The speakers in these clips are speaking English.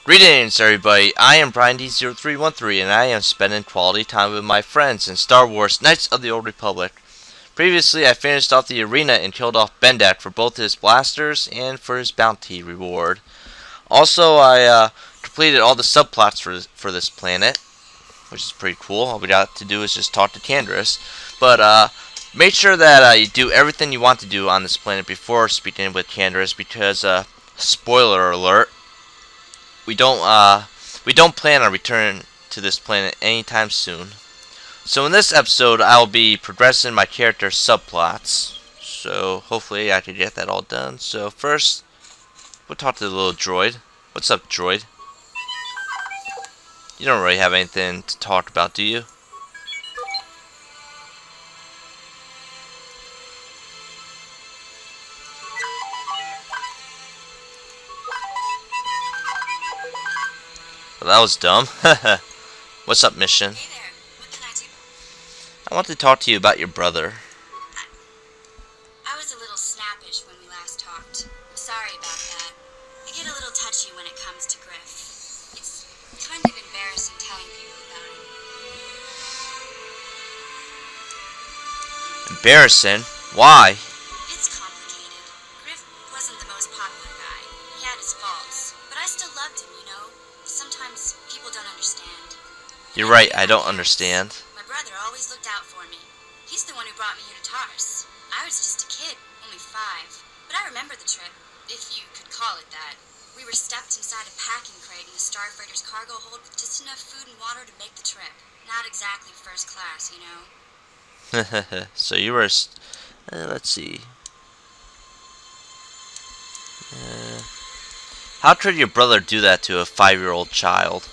Greetings everybody, I am Brian D0313 and I am spending quality time with my friends in Star Wars Knights of the Old Republic. Previously I finished off the arena and killed off Bendak for both his blasters and for his bounty reward. Also I completed all the subplots for this planet, which is pretty cool. All we got to do is just talk to Canderous. But make sure that you do everything you want to do on this planet before speaking with Canderous, because spoiler alert, we don't plan on returning to this planet anytime soon. So in this episode, I'll be progressing my character's subplots. So hopefully I can get that all done. So first, we'll talk to the little droid. What's up, droid? You don't really have anything to talk about, do you? Well, that was dumb. What's up, mission? Hey there. What can I do? I want to talk to you about your brother. I was a little snappish when we last talked. I'm sorry about that. I get a little touchy when it comes to Griff. It's kind of embarrassing telling people about it. Embarrassing? Why? It's complicated. Griff wasn't the most popular guy. He had his faults. But I still loved him, you know? Sometimes people don't understand. You're right, I don't understand. My brother always looked out for me. He's the one who brought me here to Taris. I was just a kid, only 5. But I remember the trip, if you could call it that. We were stuffed inside a packing crate in the Starfreighter's cargo hold with just enough food and water to make the trip. Not exactly first class, you know? So you were... let's see. How could your brother do that to a 5-year-old child?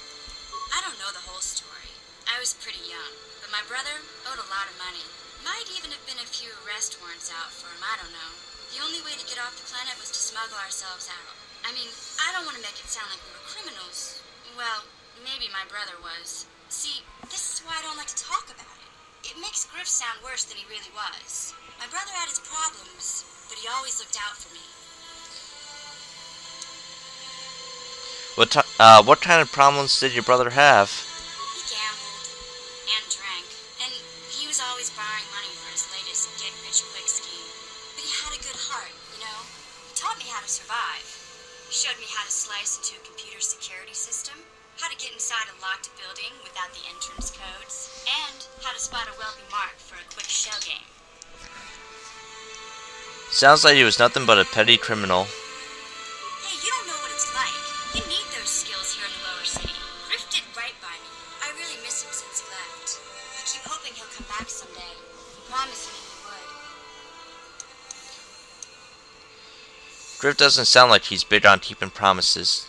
I don't know the whole story. I was pretty young, but my brother owed a lot of money. Might even have been a few arrest warrants out for him, I don't know. The only way to get off the planet was to smuggle ourselves out. I mean, I don't want to make it sound like we were criminals. Well, maybe my brother was. See, this is why I don't like to talk about it. It makes Griff sound worse than he really was. My brother had his problems, but he always looked out for me. What kind of problems did your brother have? He gambled and drank, and he was always borrowing money for his latest get-rich-quick scheme. But he had a good heart, you know? He taught me how to survive. He showed me how to slice into a computer security system, how to get inside a locked building without the entrance codes, and how to spot a wealthy mark for a quick shell game. Sounds like he was nothing but a petty criminal. Hey, you don't know what it's like. You need those skills here in the lower city. Griff did right by me. I really miss him since he left. I keep hoping he'll come back someday. He promised me he would. Griff doesn't sound like he's big on keeping promises.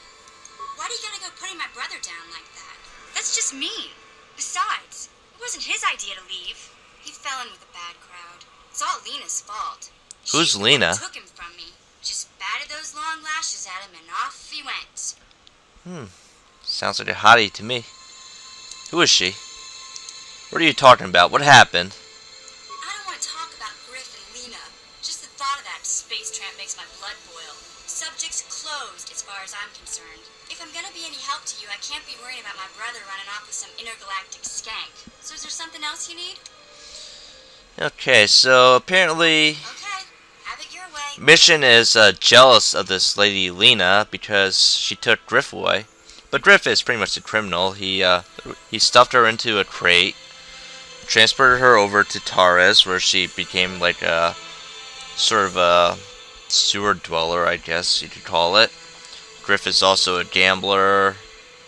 Why do you gotta go putting my brother down like that? That's just mean. Besides, it wasn't his idea to leave. He fell in with a bad crowd. It's all Lena's fault. Who's She's the one Lena? who took him from me. Just batted those long lashes at him and off he went. Sounds like a hottie to me. Who is she? What are you talking about? What happened? I don't want to talk about Griff and Lena. Just the thought of that space tramp makes my blood boil. Subject's closed as far as I'm concerned. If I'm gonna be any help to you, I can't be worrying about my brother running off with some intergalactic skank. So is there something else you need? Okay, so apparently Okay, have it your way. Mission is jealous of this lady Lena because she took Griff away. But Griff is pretty much a criminal. He stuffed her into a crate, transported her over to Taris, where she became like a sort of a sewer dweller, I guess you could call it. Griff is also a gambler,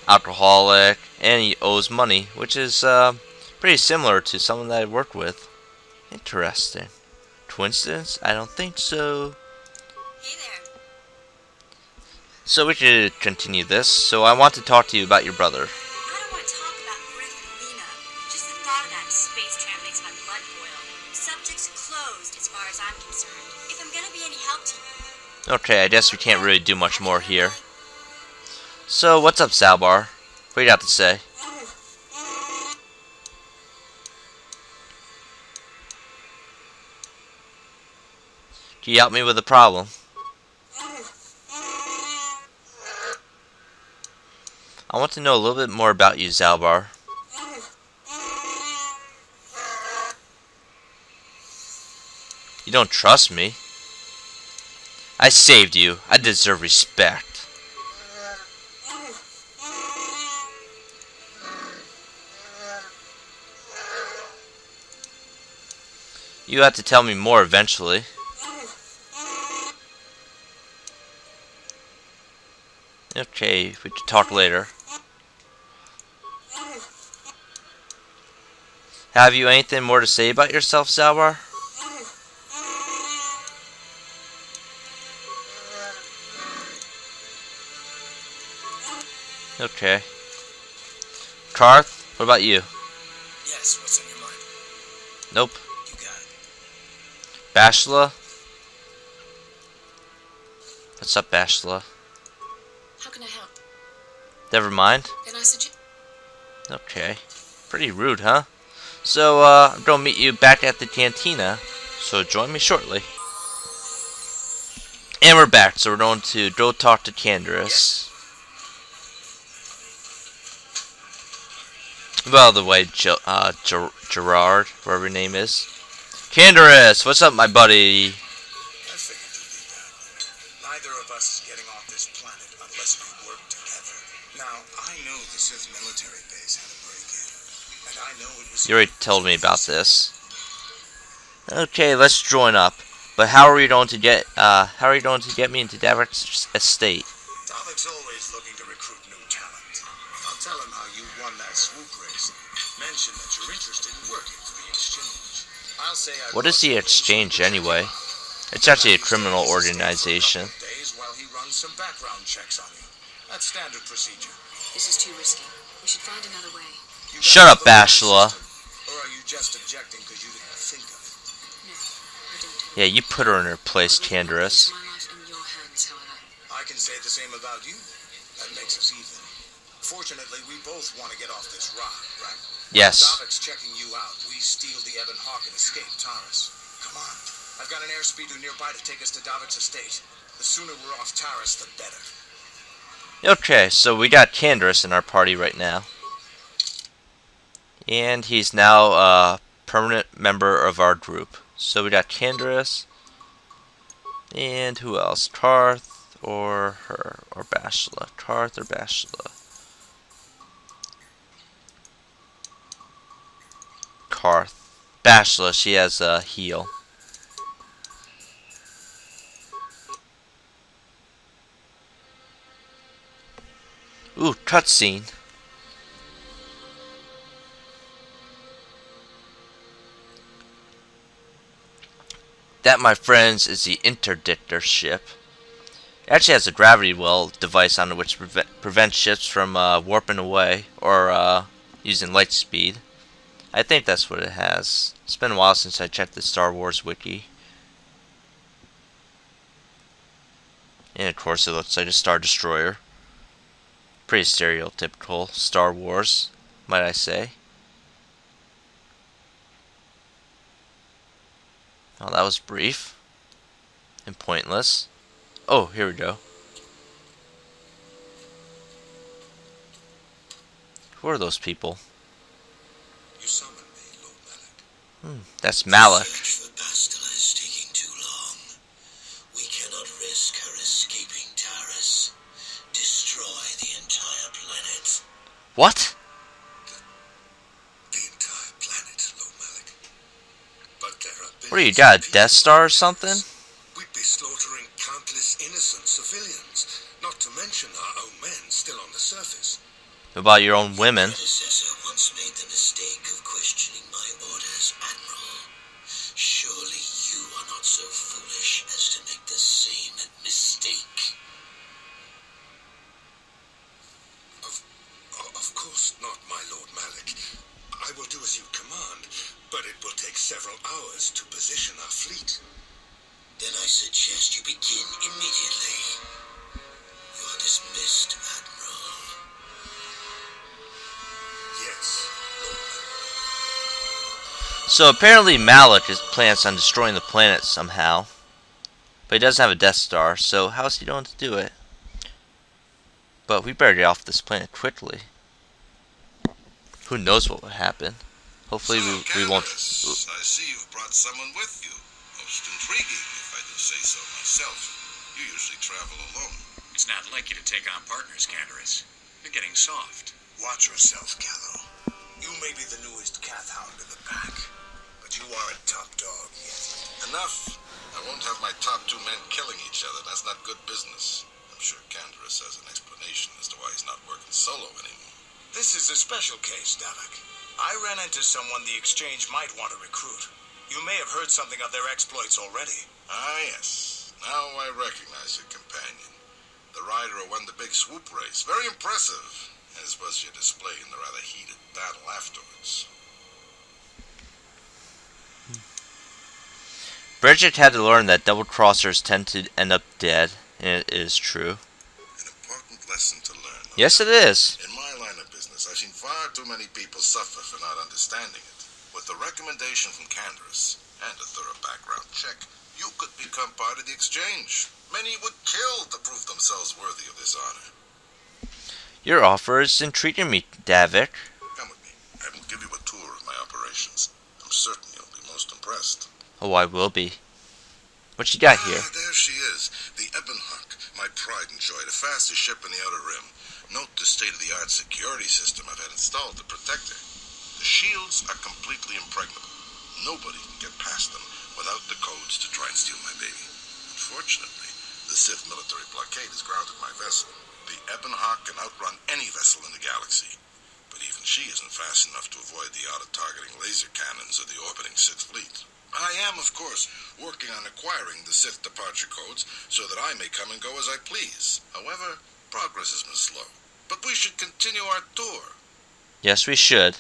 alcoholic, and he owes money, which is pretty similar to someone that I worked with. Interesting. Coincidence? I don't think so. Hey there. So we should continue this. So I want to talk to you about your brother. I don't want to talk about Griff and Lena. Just the thought of that space tramp makes my blood boil. Subject's closed as far as I'm concerned. If I'm gonna be any help to you. Okay, I guess we can't really do much more here. So what's up, Salbar? What do you got to say? Can you help me with the problem? I want to know a little bit more about you, Zalbar. You don't trust me? I saved you. I deserve respect. You have to tell me more eventually. Okay, we can talk later. Have you anything more to say about yourself, Zalbar? Okay. Karth, what about you? Yes, what's on your mind? Nope. You got it. Bashla? What's up, Bashla? How can I help? Never mind. Then I suggest. Okay. Pretty rude, huh? So, I'm gonna meet you back at the cantina, so join me shortly. And we're back, so we're going to go talk to Canderous. By the way, Gerard, whatever your name is. Canderous, what's up, my buddy? I figured you'd be back. Neither of us is getting off this planet unless we work together. Now, I know the Sith military base had a break-in, and I know it was... You already told me about this. Okay, let's join up. But how are you going to get me into Davik's estate? Davik's always looking to recruit new talent. I'll tell him how you won that swoop race. Mention that you're interested in working for the exchange. I'll say What is the exchange anyway? It's actually a criminal organization. Days while he runs some background checks on you. That's standard procedure. This is too risky. We should find another way. You Shut got up, Bashla. Or are you just objecting because you didn't think of it? No, I don't. Yeah, you put her in her place, Canderous. My life in your hands, however. I can say the same about you. That makes us even. Fortunately, we both want to get off this rock, right? Yes. Davik's checking you out. We steal the Ebon Hawk and escape Taris. Come on. I've got an airspeeder nearby to take us to Davik's estate. The sooner we're off Taris, the better. Okay, so we got Canderous in our party right now. And he's now a permanent member of our group. So we got Canderous. And who else? Karth or her? Or Bashla. Karth or Bashla? Karth. Bashla, she has a heal. Ooh, cutscene. That, my friends, is the Interdictor ship. It actually has a gravity well device on it which prevents ships from warping away or using light speed. I think that's what it has. It's been a while since I checked the Star Wars wiki. And of course it looks like a Star Destroyer. Pretty stereotypical Star Wars, might I say. Oh, that was brief. And pointless. Oh, here we go. Who are those people? You summoned me, Lord Malak. That's Malak. Search for Bastila is taking too long. We cannot risk her escaping Taris. Destroy the entire planet. What? The entire planet, Lord Malak. But there are What do you got, a Death Star or something? We'd be slaughtering countless innocent civilians, not to mention our own men still on the surface. What about your own women? Predecessor once made the mistake of questioning my orders, Admiral. Surely you are not so foolish as to make the same mistake. Of course not, my Lord Malak. I will do as you command, but it will take several hours to position our fleet. Then I suggest you begin immediately. You are dismissed, Admiral. Yes, Lord Malak. So apparently Malak plans on destroying the planet somehow. But he doesn't have a Death Star, so how's he going to do it? But we better get off this planet quickly. Who knows what will happen. Hopefully we won't... Canderous, I see you've brought someone with you. Most intriguing, if I do say so myself. You usually travel alone. It's not like you to take on partners, Canderous. You're getting soft. Watch yourself, Callow. You may be the newest cat hound in the pack, but you aren't top dog yet. Enough. I won't have my top two men killing each other. That's not good business. I'm sure Canderous has an explanation as to why he's not working solo anymore. This is a special case, Davik. I ran into someone the Exchange might want to recruit. You may have heard something of their exploits already. Ah, yes. Now I recognize your companion. The rider who won the big swoop race. Very impressive, as was your display in the rather heated battle afterwards. Bridget had to learn that double-crossers tend to end up dead, and it is true. An important lesson to learn. Yes, it is. In my line of business, I've seen far too many people suffer for not understanding it. With the recommendation from Canderous and a thorough background check, you could become part of the Exchange. Many would kill to prove themselves worthy of this honor. Your offer is intriguing me, Davik. Come with me. I will give you a tour of my operations. I'm certain you'll be most impressed. Oh, I will be. What you got here? There she is. The Ebonhawk, my pride and joy, the fastest ship in the Outer Rim. Note the state-of-the-art security system I've had installed to protect her. The shields are completely impregnable. Nobody can get past them without the codes to try and steal my baby. Unfortunately, the Sith military blockade has grounded my vessel. The Ebonhawk can outrun any vessel in the galaxy, but even she isn't fast enough to avoid the auto-targeting laser cannons of the orbiting Sith fleet. I am, of course, working on acquiring the Sith departure codes so that I may come and go as I please. However, progress has been slow. But we should continue our tour. Yes, we should.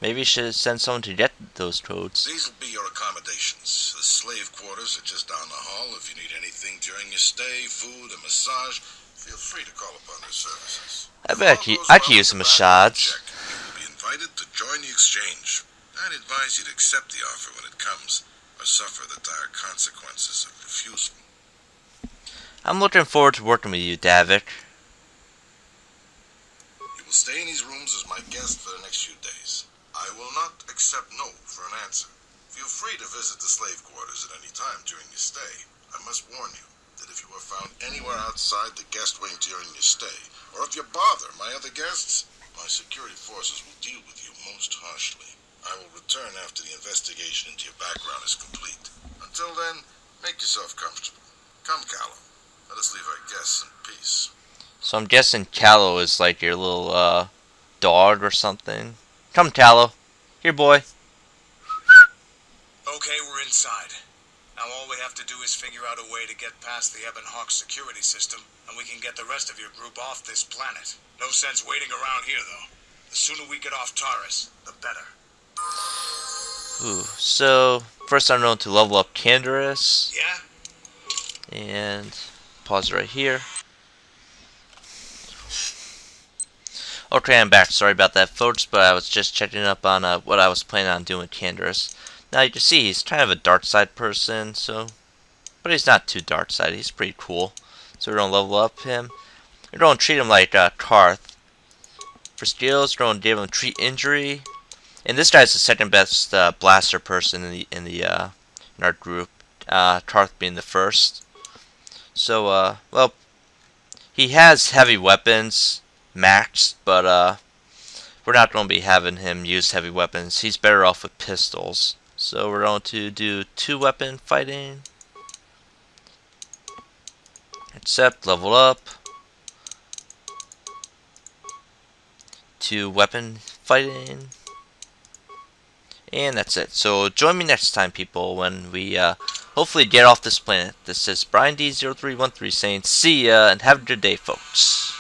Maybe we should send someone to get those codes. These will be your accommodations. The slave quarters are just down the hall. If you need anything during your stay, food, a massage, feel free to call upon their services. I bet I could use a massage. You will be invited to join the Exchange. I'd advise you to accept the offer when it comes, or suffer the dire consequences of refusal. I'm looking forward to working with you, Davik. You will stay in these rooms as my guest for the next few days. I will not accept no for an answer. Feel free to visit the slave quarters at any time during your stay. I must warn you that if you are found anywhere outside the guest wing during your stay, or if you bother my other guests, my security forces will deal with you most harshly. I will return after the investigation into your background is complete. Until then, make yourself comfortable. Come, Callow. Let us leave our guests in peace. So I'm guessing Callow is like your little dog or something. Come, Callow. Here, boy. Okay, we're inside. Now all we have to do is figure out a way to get past the Ebonhawk security system, and we can get the rest of your group off this planet. No sense waiting around here, though. The sooner we get off Taris, the better. Ooh, so first I'm going to level up Canderous. Yeah? And pause right here. Okay, I'm back. Sorry about that, folks, but I was just checking up on what I was planning on doing with Canderous. Now you can see he's kind of a dark side person, but he's not too dark side. He's pretty cool. So we're gonna level up him. We're gonna treat him like Karth. For skills, we're gonna give him treat injury. And this guy's the second best blaster person in our group. Karth being the first. So well, he has heavy weapons maxed, but we're not going to be having him use heavy weapons. He's better off with pistols. So we're going to do 2-weapon fighting. Accept, level up. 2-weapon fighting. And that's it. So join me next time, people, when we hopefully get off this planet. This is Brian D0313 saying see ya and have a good day, folks.